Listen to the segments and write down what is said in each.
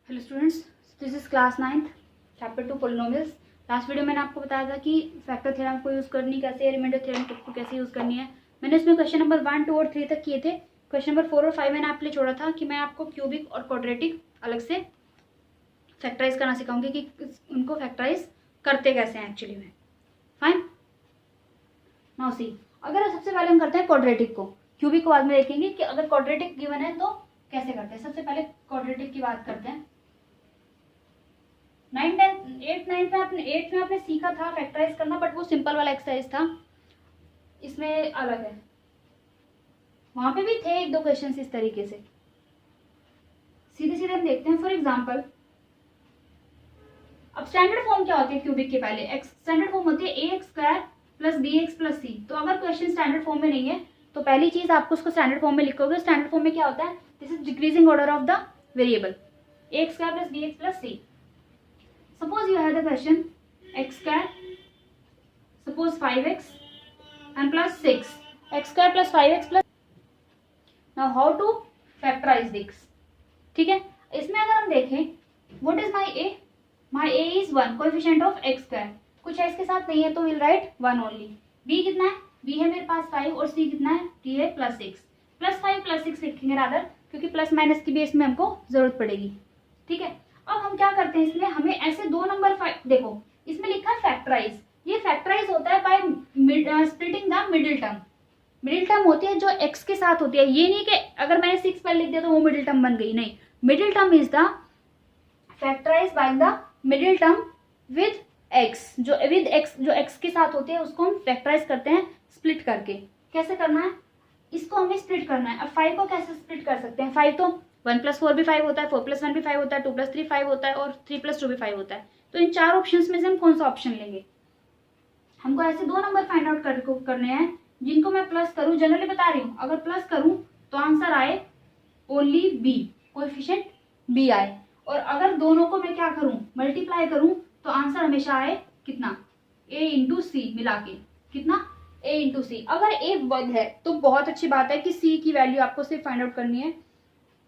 Hello students, this is class 9th chapter 2 polynomials. Last video मैंने आपको बताया था कि फैक्टर थ्योरम को यूज़ करनी कैसे है, रिमाइंडर थ्योरम को कैसे यूज़ करनी है। मैंने इसमें क्वेश्चन नंबर 1, 2 और 3 तक किए थे। क्वेश्चन नंबर 4 और 5 मैंने आपके लिए छोड़ा था कि मैं आपको क्यूबिक और क्वाड्रेटिक अलग से फैक्टराइज करना सिखाऊंगी कि उनको फैक्टराइज करते कैसे हैं एक्चुअली में। फाइन, नाउ सी, अगर सबसे पहले हम करते हैं क्वाड्रेटिक को, क्यूबिक को बाद में देखेंगे कि अगर क्वाड्रेटिक गिवन है तो कैसे करते हैं। सबसे पहले क्वाड्रेटिक की बात करते हैं। 9, 10, 8, 9 में आपने सीखा था फैक्टराइज करना, बट वो सिंपल वाला एक्सरसाइज था, इसमें अलग है। वहां पे भी थे एक दो क्वेश्चंस इस तरीके से। सीधे सीधे हम देखते हैं। फॉर एग्जांपल, अब स्टैंडर्ड फॉर्म क्या होती है क्यूबिक के पहले? स्टैंडर्ड फॉर्म होती है ax² plus bx plus c। तो अगर क्वेश्चन स्टैंडर्ड फॉर्म में नहीं है तो पहली चीज आपको उसको स्टैंडर्ड फॉर्म में लिखोगे। स्टैंडर्ड फॉर्म में क्या होता है? This is decreasing order of the variable ax² plus bx plus c। Suppose you have the question x², suppose 5x and plus 6, x² plus 5x plus। Now how to factorize this? ठीक है, इसमें अगर हम देखें what is my a? My a is 1, coefficient of x²। कुछ है इसके साथ नहीं है तो we'll write 1 only। b कितना है? b है मेरे पास 5 और c कितना है? t है प्लस 6। प्लस 5 प्लस 6 लिखेंगे रादर, क्योंकि प्लस माइनस की बेस में हमको जरूरत पड़ेगी। ठीक है, अब हम क्या करते हैं इसमें, हमें ऐसे दो नंबर देखो इसमें लिखा है फैक्टराइज। ये फैक्टराइज होता है by splitting the middle term. Middle term होती है जो x के साथ होती है। ये नहीं कि अगर मैंने 6 पर लिख दिया तो वो मिडिल टर्म बन गई, नहीं। Middle term is the factorise by the middle term with x। जो विद x जो x के साथ होती है उसको हम फैक्टराइज करते हैं स्प्लिट करके। कैसे करना है इसको, हमें स्प्लिट करना है। अब 5 को कैसे स्प्लिट कर सकते हैं? 5 तो 1 + 4 भी 5 होता है, 4 + 1 भी 5 होता है, 2 + 3 5 होता है और 3 + 2 भी 5 होता है। तो इन चार ऑप्शंस में से हम कौन सा ऑप्शन लेंगे? हमको ऐसे दो नंबर फाइंड आउट करने हैं जिनको मैं प्लस करूं। जनरली बता रही हूं, अगर प्लस करूं तो आंसर आए ओनली बी, कोएफिशिएंट बी आए। और अगर दोनों को मैं क्या करूं, मल्टीप्लाई करूं, तो आंसर हमेशा आए कितना? a × c मिला के। कितना? a × c। अगर a वर्ग है तो बहुत अच्छी बात है कि c की वैल्यू आपको सिर्फ फाइंड आउट करनी है।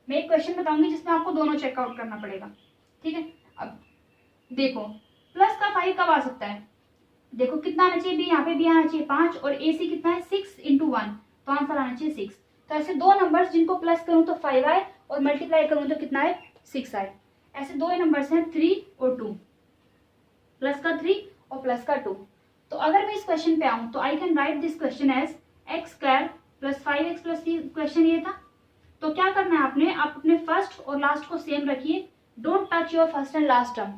मैं एक क्वेश्चन बताऊंगी जिसमें आपको दोनों चेकआउट करना पड़ेगा। ठीक है, अब देखो प्लस का 5 कब आ सकता है? देखो कितना आना चाहिए, यहाँ पे भी आना चाहिए 5 और AC कितना है 6 × 1, तो आंसर आना चाहिए 6। तो ऐसे दो नंबर्स जिनको प्लस करूं तो 5 आए और मल्टीप्लाई करूं तो कितना आए 6 आए। ऐसे दो नंबर्स हैं 3 और 2, प्लस का 3 और प्लस का 2। तो अगर मैं इस क्वेश्चन पे आऊं तो I can write this question as x² plus 5x plus c। Question ये था। तो क्या करना है आपने, आप अपने फर्स्ट और लास्ट को सेम रखिए। Don't touch your first and last term.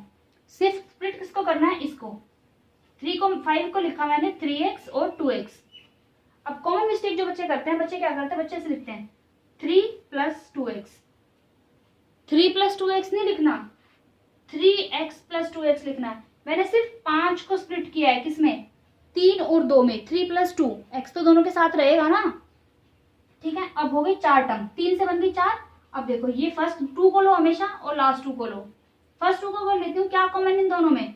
सिर्फ स्प्लिट किसको करना है? इसको। 5 को लिखा मैंने 3x और 2x। अब कॉमन मिस्टेक जो बच्चे करते हैं, बच्चे क्या करते हैं, बच्चे से लिखते हैं 3 + 2x। 3 + 2x नहीं लिखना, 3x + 2x लिखना है। मैंने सिर्फ 5 को स्प्लिट किया है, किसमें? 3 और 2 में। 3 + 2, x तो दोनों के साथ रहेगा ना। ठीक है, अब हो गई 4 टर्म, 3 से बन गई 4। अब देखो ये फर्स्ट 2 को लो हमेशा और लास्ट 2 को लो। फर्स्ट 2 को कर लेती हूँ, क्या कॉमन इन दोनों में?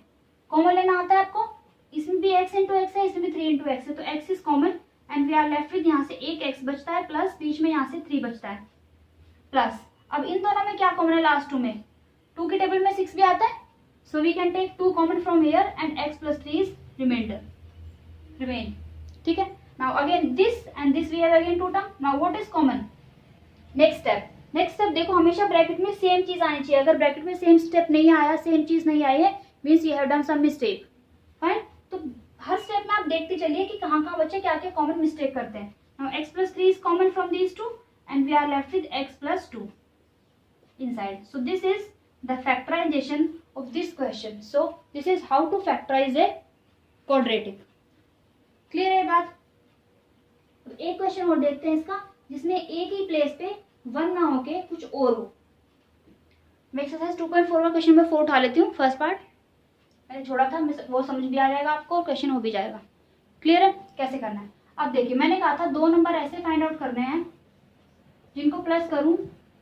कॉमन लेना आता है आपको। इसमें भी x × x है, इसमें भी 3 × x है, तो x is common and we are left with यहाँ से एक x बचता है प्लस बीच में यहाँ से 3 बचता है प्लस। अब इन दोनों में क्या कॉमन है? लास्ट 2 में 2 की टेबल में 6 भी आता है, so we can take 2 common from here and x + 3 is remain. ठीक है, now again this and this we have again 2 term. Now what is common? next step देखो हमेशा ब्रैकेट में सेम चीज आनी चाहिए। अगर ब्रैकेट में सेम स्टेप नहीं आया, सेम चीज नहीं आई है, means you have done some mistake. Fine, तो हर स्टेप में आप देखते चलिए कि कहाँ कहाँ बच्चे क्या क्या कॉमन मिस्टेक करते हैं। now x + 3 is common from these two and we are left with x + 2 inside. So this is the factorization of this question. So this is how to factorize a quadratic. Clear है बात? एक question और देखते हैं इसका, जिसमें एक ही place पे 1 ना होके कुछ और हो। मैं एक्सरसाइज 2.4 का क्वेश्चन नंबर 4 उठा लेती हूँ। फर्स्ट पार्ट मैंने छोड़ा था, वो समझ भी आ जाएगा आपको और क्वेश्चन हो भी जाएगा। क्लियर है कैसे करना है? अब देखिए मैंने कहा था दो नंबर ऐसे फाइंड आउट करने हैं जिनको प्लस करूं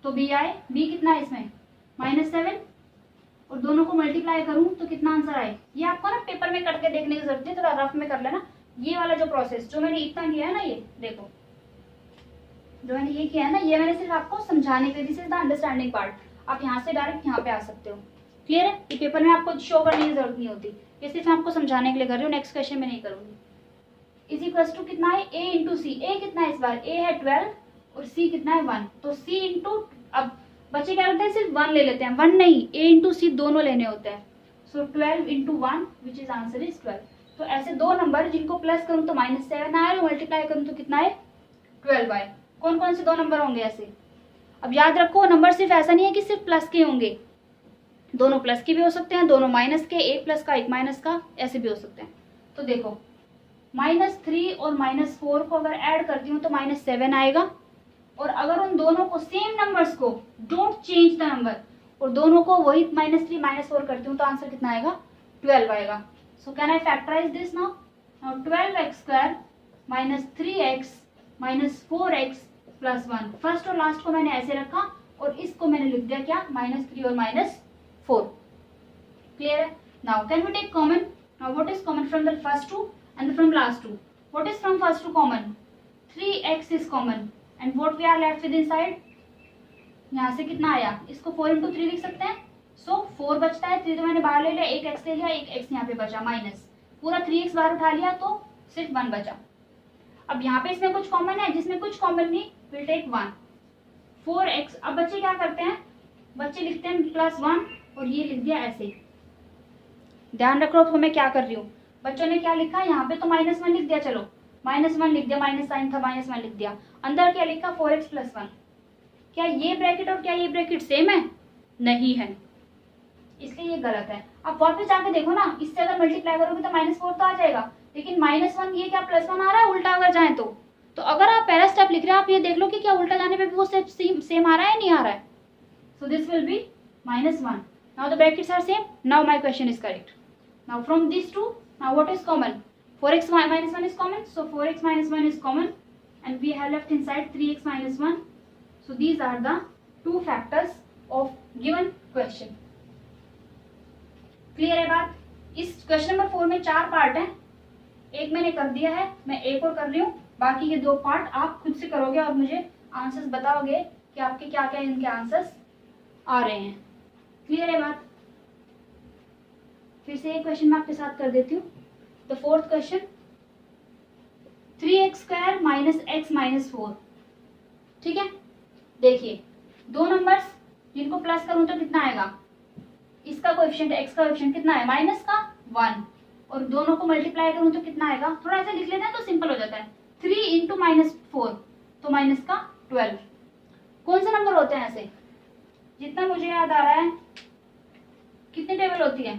तो b आए। b कितना है इसमें? -7। और दोनों को मल्टीप्लाई करूं तो कितना आंसर आए? ये आपको ना पेपर में करके देखने की जरूरत है, थोड़ा रफ में कर लेना। ये वाला जो प्रोसेस जो मैंने इतना किया है ना, ये देखो जो मैंने ये किया है ना, ये मैंने सिर्फ आपको समझाने के लिए, this is the understanding part. आप यहाँ से डायरेक्ट यहाँ पे आ सकते हो। क्लियर है? ये पेपर में आपको शो करने की जरूरत नहीं होती, ये सिर्फ मैं आपको समझाने के लिए कर रही हूँ, नेक्स्ट क्वेश्चन में नहीं करूँगी। इज इक्वल टू कितना है, a इंटू सी। ए कितना है इस बार, a है 12 और c कितना है 1, तो c इंटू, अब बच्चे क्या करते हैं सिर्फ 1 ले लेते हैं, 1 नहीं, a इंटू सी दोनों लेने होते हैं। सो 12 into 1 which is answer is 12। तो ऐसे दो नंबर जिनको प्लस करूँ तो -7 आए, मल्टीप्लाई करूँ तो कितना है 12 आए। कौन कौन से दो नंबर होंगे ऐसे? अब याद रखो नंबर सिर्फ ऐसा नहीं है कि सिर्फ प्लस के होंगे, दोनों प्लस के भी हो सकते हैं, दोनों माइनस के, एक प्लस का एक माइनस का, ऐसे भी हो सकते हैं। तो देखो -3 और -4 को अगर ऐड करती हूँ तो -7 आएगा, और अगर उन दोनों को सेम नंबर्स को, डोंट चेंज द नंबर, और दोनों को वही -3 -4 करती हूँ तो आंसर कितना आएगा 12 आएगा। So can I factorise this now? Now 12x² -3x -4x + 1, first और लास्ट को मैंने ऐसे रखा और इसको मैंने लिख दिया क्या, -3 और -4। क्लियर है? Now can we take common? Now what is common from the first two and from last two? What is from first to common? 3x is common and what we are left with inside? यहाँ से कितना आया, इसको 4 into 3 लिख सकते हैं। सो 4 बचता है, 3 तो मैंने बाहर ले लिया, एक x ले लिया, एक x यहाँ पे बचा माइनस, पूरा 3x बाहर उठा लिया तो सिर्फ 1 बचा। अब यहाँ पे इसमें कुछ कॉमन है, जिसमें कुछ कॉमन नहीं, विल टेक 1 4x। अब बच्चे क्या करते हैं, बच्चे लिखते हैं +1 और ये लिख दिया ऐसे। ध्यान रखो अब मैं क्या कर रही हूँ, बच्चों ने क्या लिखा, यहाँ पे तो -1 लिख दिया, चलो -1 लिख दिया, माइनस साइन था, -1 लिख दिया, अंदर क्या लिखा 4x + 1। क्या ये ब्रैकेट और क्या ये ब्रैकेट सेम है? नहीं है, इसलिए ये गलत है। आप वापस जाके देखो ना, इससे अगर मल्टीप्लाई करोगे तो -4 तो आ जाएगा, लेकिन -1 ये क्या +1 आ रहा है, उल्टा अगर जाए तो अगर आप पहला स्टेप लिख रहे हैं, आप ये देख लो कि क्या उल्टा जाने पे भी वो सेम आ रहा है नहीं आ रहा है। So this will be -1। Now the brackets are same, now my question is correct. Now from this two, now what is common? 4x minus 1 is common, so 4x minus 1 is common and we have left inside 3x minus 1. So these are the two factors of given question. Clear है बात? इस question number 4 में 4 part हैं, एक मैंने कर दिया है, मैं एक और कर रही हूँ, बाकी के 2 पार्ट आप खुद से करोगे और मुझे आंसर्स बताओगे कि आपके क्या क्या इनके आंसर्स आ रहे हैं। क्लियर है बात? फिर से एक क्वेश्चन मैं आपके साथ कर देती हूँ। The fourth question, 3x² -x -4। ठीक है, देखिए दो नंबर्स जिनको प्लस करूं तो कितना आएगा, इसका कोएफिशिएंट x का कोएफिशिएंट कितना है -1, और दोनों को मल्टीप्लाई करूं तो कितना आएगा, थोड़ा ऐसे लिख लेते हैं तो सिंपल हो जाता है, 3 × -4 तो -12। कौन से नंबर होते हैं ऐसे? जितना मुझे याद आ रहा है, कितनी टेबल होती है,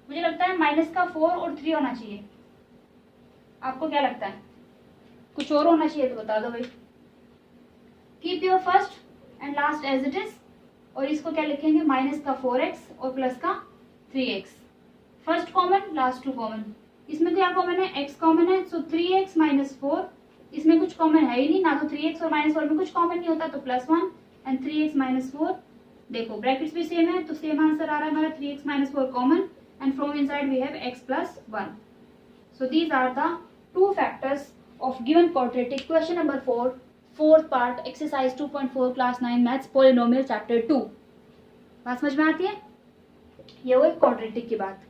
मुझे लगता है -4 और 3 होना चाहिए। आपको क्या लगता है, कुछ और होना चाहिए तो बता दो भाई। Keep your first and last as it is, और इसको क्या लिखेंगे, -4x और +3x। फर्स्ट कॉमन, लास्ट 2 कॉमन। इसमें क्या कॉमन है, x कॉमन है, सो 3x -4। इसमें कुछ कॉमन है ही नहीं ना, तो 3x और -4 में कुछ कॉमन नहीं होता, तो +1 एंड 3x -4। देखो ब्रैकेट्स भी सेम है तो सेम आंसर आ रहा है हमारा, 3x -4 common and from inside we have x + 1. So these are the two factors of given quadratic question number 4, fourth part, exercise 2.4 class 9 maths polynomial chapter 2। बात समझ में आती है? ये वो क्वाड्रेटिक की बात।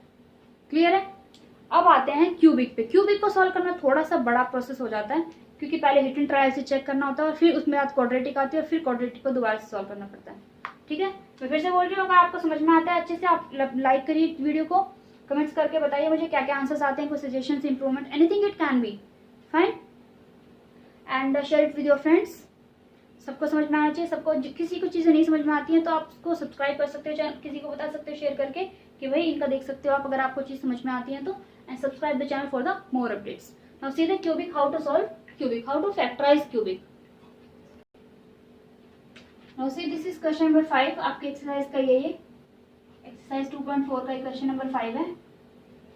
क्लियर है? अब आते हैं क्यूबिक पे। क्यूबिक को सॉल्व करना थोड़ा सा बड़ा प्रोसेस हो जाता है, क्योंकि पहले हिट एंड ट्रायल से चेक करना होता है और फिर उसमें बाद क्वाड्रेटिक आती है और फिर क्वाड्रेटिक को दोबारा से सॉल्व करना पड़ता है। ठीक है, मैं फिर से बोल रही हूँ, अगर आपको समझ में आता है अच्छे से आप लाइक करिए वीडियो को, कमेंट्स करके बताइए मुझे क्या क्या आंसर्स आते हैं, कोई suggestions, improvement, anything it can be fine, and share it with your friends. सबको समझ में आना चाहिए, सबको, किसी को चीज़ें नहीं समझ में आती हैं तो आप उसको सब्सक्राइब कर सकते हो, चैनल किसी को बता सकते हो शेयर करके कि भाई इनका देख सकते हो आप, अगर आपको चीज़ समझ में आती है तो, and subscribe the channel for the more updates. Now see the cubic, how to solve cubic, how to factorise cubic. Now see this is question number 5, आपके एक्सरसाइज का ये एक्सरसाइज 2.4 का क्वेश्चन नंबर 5 है,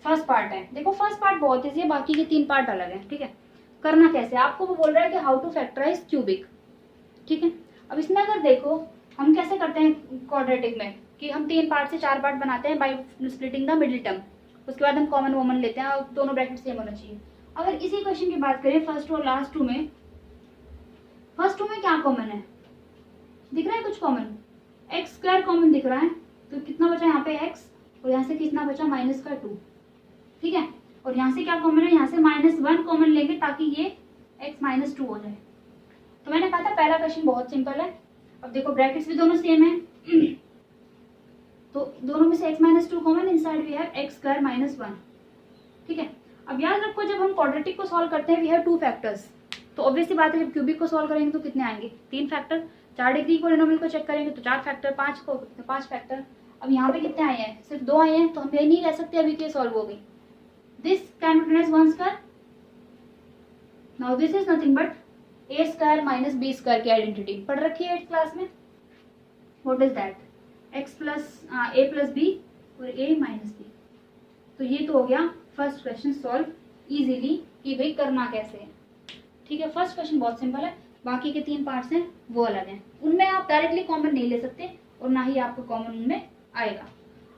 फर्स्ट पार्ट है। देखो first part बहुत easy है, बाकी के 3 पार्ट अलग है। ठीक है, करना कैसे, आपको वो बोल रहा है कि हाउ टू फैक्टराइज क्यूबिक। ठीक है, अब इसमें अगर देखो हम कैसे करते हैं क्वाड्रेटिक में, कि हम 3 पार्ट से 4 पार्ट बनाते हैं by splitting the middle term, उसके बाद हम कॉमन वॉमन लेते हैं और दोनों ब्रैकेट सेम होना चाहिए। अगर इसी क्वेश्चन की बात करें फर्स्ट और लास्ट 2 में, फर्स्ट 2 में क्या कॉमन है, दिख रहा है कुछ कॉमन? एक्स स्क्वायर कॉमन दिख रहा है, तो कितना बचा यहाँ पे x, और यहाँ से कितना बचा -2, ठीक है। और यहाँ से क्या कॉमन है, यहाँ से -1 कॉमन लेंगे ताकि ये x -2 हो जाए। तो मैंने कहा था पहला क्वेश्चन बहुत सिंपल है। अब देखो ब्रैकेट्स भी दोनों सेम है, तो दोनों में से x -2 common, inside we have x square -1, ठीक है। अब याद रखो जब हम क्वाड्रेटिक को सॉल्व करते हैं वी हैव 2 फैक्टर्स, तो ऑब्वियस सी बात है जब क्यूबिक को सॉल्व करेंगे तो कितने आएंगे, 3 फैक्टर। 4 डिग्री पॉलिनोमियल को चेक करेंगे तो 4 फैक्टर, 5 को 5 फैक्टर। अब यहाँ पे कितने आए हैं, सिर्फ 2 आए हैं, तो हम ये नहीं कह सकते अभी के सॉल्व हो गई। This can be written as 1 square. Now this is nothing but a square minus b square की आइडेंटिटी पढ़ रखी है 8th क्लास में। What is that, x plus a plus b और a माइनस b। तो ये तो हो गया फर्स्ट क्वेश्चन सॉल्व इजीली कि भाई करना कैसे है, ठीक है। फर्स्ट क्वेश्चन बहुत सिंपल है, बाकी के 3 पार्ट्स हैं वो अलग हैं, उनमें आप डायरेक्टली कॉमन नहीं ले सकते और ना ही आपको कॉमन उनमें आएगा।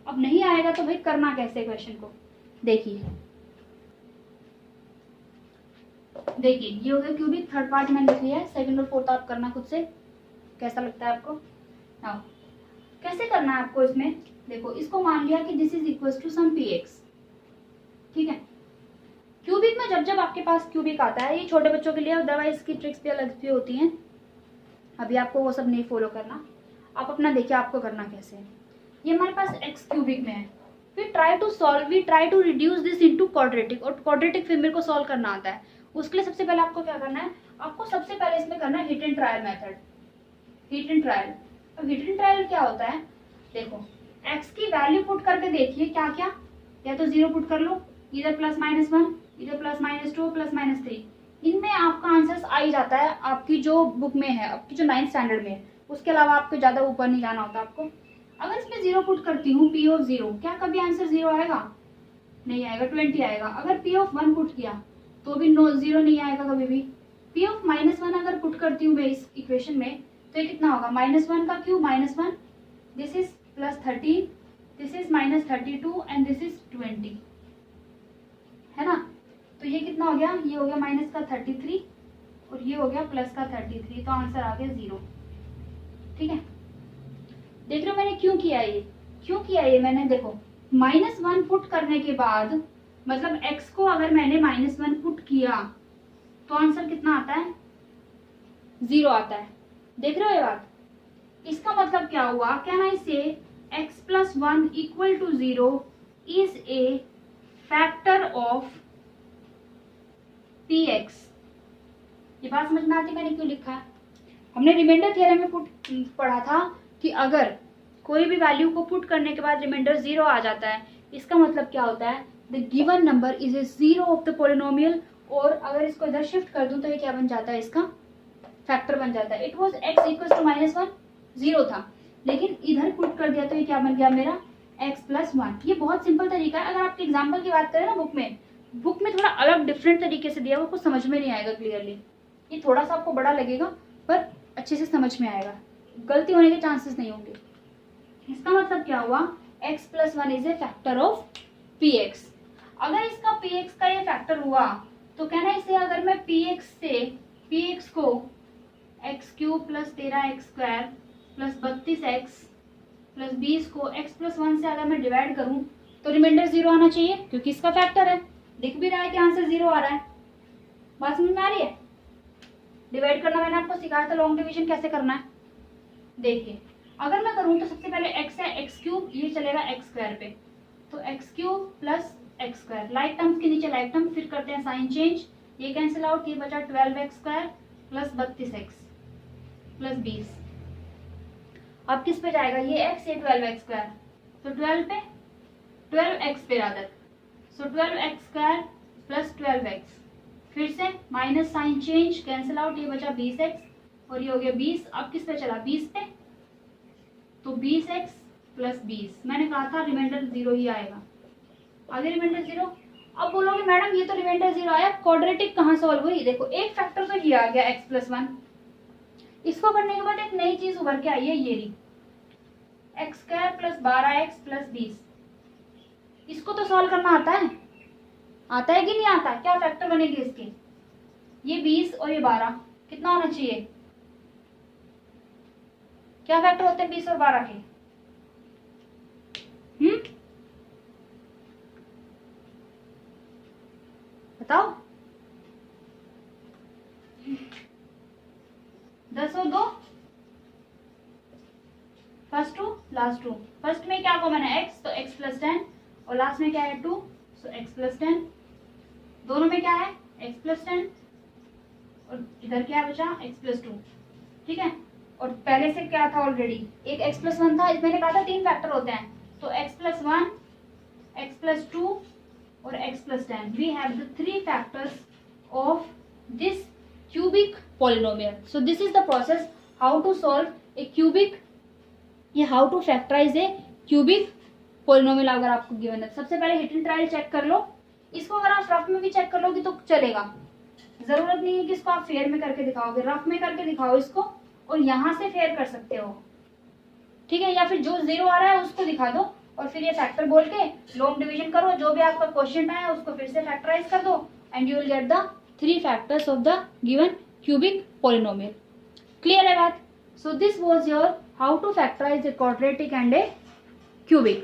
अब नहीं आएगा तो भाई करना कैसे क्वेश्चन को, देखिए ये हो गया क्यूबिक, थर्ड पार्ट मैंने लिख लिया है, सेकंड और फोर्थ आप करना खुद से, कैसा लगता है आपको। हाँ कैसे करना है आपको, इसमें देखो इसको मान लिया कि this is equal to some px, ठीक है। क्यूबिक में जब आपके पास क्यूबिक आता है, ये छोटे बच्चों के लिए, अदरवाइज इसकी ट्रिक्स भी अलग भी होती हैं, अभी आपको वो सब नहीं फॉलो करना, आप अपना देखिए आपको करना कैसे है। ये हमारे पास x क्यूबिक में है, we try to reduce this into quadratic, और क्वाड्रेटिक फिर मेरे को सॉल्व करना आता है। उसके लिए सबसे पहले आपको क्या करना है, आपको सबसे पहले इसमें करना है hit and trial method, hit and trial. अब हिट एंड ट्रायल क्या होता है, देखो x की वैल्यू पुट करके देखिए क्या क्या, या तो 0 पुट कर लो, इधर +-1, इधर +-2, +-3, इनमें आपका आंसर आ ही जाता है आपकी जो बुक में है, आपकी जो 9th स्टैंडर्ड में है, उसके अलावा आपको ज्यादा ऊपर नहीं जाना होता आपको। अगर इसमें 0 पुट करती हूँ p ऑफ 0, क्या कभी आंसर 0 आएगा, नहीं आएगा, 20 आएगा। अगर p ऑफ 1 पुट किया तो भी 0 नहीं आएगा कभी भी। p ऑफ -1 अगर पुट करती हूँ मैं इस इक्वेशन में तो ये कितना होगा, -1 का cube -1, this is +13, this is -32 and this is 20, है ना। तो ये कितना हो गया, ये हो गया माइनस का 33 और ये हो गया प्लस का 33, तो आंसर आ गया 0, ठीक है। देख रहे हो मैंने क्यों किया ये मैंने, देखो -1 पुट करने के बाद, मतलब x को अगर मैंने -1 पुट किया तो आंसर कितना आता है, 0 आता है। देख रहे हो ये बात, इसका मतलब क्या हुआ, कैन आई से x + 1 = 0 is a factor of px। ये बात समझ में आती, मैंने क्यों लिखा है, हमने रिमाइंडर थ्योरम में पढ़ा था कि अगर कोई भी वैल्यू को पुट करने के बाद रिमाइंडर 0 आ जाता है, इसका मतलब क्या होता है, the given number is a 0 of the polynomial, और अगर इसको इधर शिफ्ट कर दूं तो ये क्या बन जाता है, इसका फैक्टर बन जाता है। इट वॉज x = -1, 0 था, लेकिन इधर पुट कर दिया तो ये क्या बन गया मेरा x + 1। ये बहुत सिंपल तरीका है। अगर आपके एग्जाम्पल की बात करें ना, बुक में थोड़ा अलग डिफरेंट तरीके से दिया, वो कुछ समझ में नहीं आएगा क्लियरली, ये थोड़ा सा आपको बड़ा लगेगा पर अच्छे से समझ में आएगा, गलती होने के चांसेस नहीं होंगे। इसका मतलब क्या हुआ, x + 1 is a factor of px। अगर इसका px का ये फैक्टर हुआ तो कहना इसे, अगर मैं px से px को x³ + 13x² + 32x + 20 को x + 1 से अगर मैं डिवाइड करूं तो रिमाइंडर 0 आना चाहिए, क्योंकि इसका फैक्टर है। दिख भी रहा है कि आंसर 0 आ रहा है, बात समझ में आ रही है। डिवाइड करना मैंने आपको सिखाया था, लॉन्ग डिवीजन कैसे करना है। देखिए अगर मैं करूं तो सबसे पहले x है, x³, ये चलेगा x² पे, तो x³ + x², लाइक टर्म्स के नीचे लाइक टर्म, फिर करते हैं साइन चेंज, ये कैंसिल आउट, ये बचा 12x² + 32x + 20। अब किस पे जाएगा, ये x, ये 12x², तो 12 पे 12x पे रादर, सो 12x² + 12x, फिर से minus sign change, cancel out, ये बचा 20x और ये हो गया 20। अब किस पे चला, 20 पे, तो 20x + 20, मैंने कहा था रिमाइंडर 0 ही आएगा, आगे रिमाइंडर 0। अब बोलोगे मैडम ये तो रिमाइंडर 0 आया, क्वाड्रेटिक कहाँ सॉल्व हुई, देखो एक फैक्टर तो ये आ गया x + 1, इसको करने के बाद एक नई चीज उभर के आई है, ये रही x² + 12x + 20। इसको तो सॉल्व करना आता है कि नहीं आता, क्या फैक्टर बनेगी इसके, ये 20 और ये 12, कितना होना चाहिए, क्या फैक्टर होते हैं 20 और 12 के? बताओ। 10 और 2 first two last two. First में क्या कॉमन है x, तो x प्लस 10, और लास्ट में क्या है 2, सो x प्लस 10। दोनों में क्या है x प्लस 10, और इधर क्या बचा x प्लस 2। ठीक है, और पहले से क्या था ऑलरेडी, एक x प्लस 1 था, मैंने कहा था 3 फैक्टर होते हैं, तो x प्लस 1, x प्लस 2 और x plus 10। We have the 3 factors of this cubic polynomial. So this is the process how to solve a cubic, ये how to factorize a cubic polynomial अगर आपको given है। सबसे पहले hit and trial check कर लो, इसको अगर आप रफ में भी चेक कर लोगे तो चलेगा, जरूरत नहीं है कि इसको आप फेयर में करके दिखाओगे, रफ में करके दिखाओ इसको और यहाँ से फेयर कर सकते हो। ठीक है, या फिर जो 0 आ रहा है उसको दिखा दो और फिर ये फैक्टर बोल के लॉन्ग डिवीजन करो, जो भी आपका क्वेश्चन आया उसको फिर से फैक्टराइज कर दो and you will get the 3 factors of the given cubic polynomial. Clear है बात? So this was your how to factorize a quadratic and a cubic.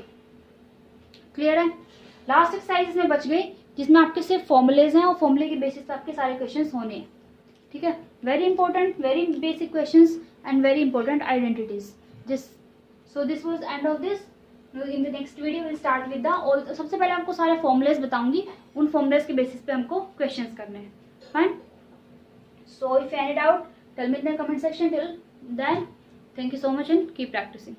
Clear है? लास्ट एक्सरसाइज इसमें बच गई जिसमें आपके सिर्फ फॉर्मुलेज हैं और फॉर्मुले के बेसिस पे आपके सारे क्वेश्चंस होने हैं। ठीक है, very important, very basic questions and very important identities. So this was end of this. In the next video will start with the all. सबसे पहले आपको सारे फॉर्मुलेज बताऊंगी, उन फॉर्मुलेज के बेसिस पे हमको क्वेश्चंस करने हैं। Fine. So if you any doubt, tell me in the comment section. Till then, thank you so much and keep practicing.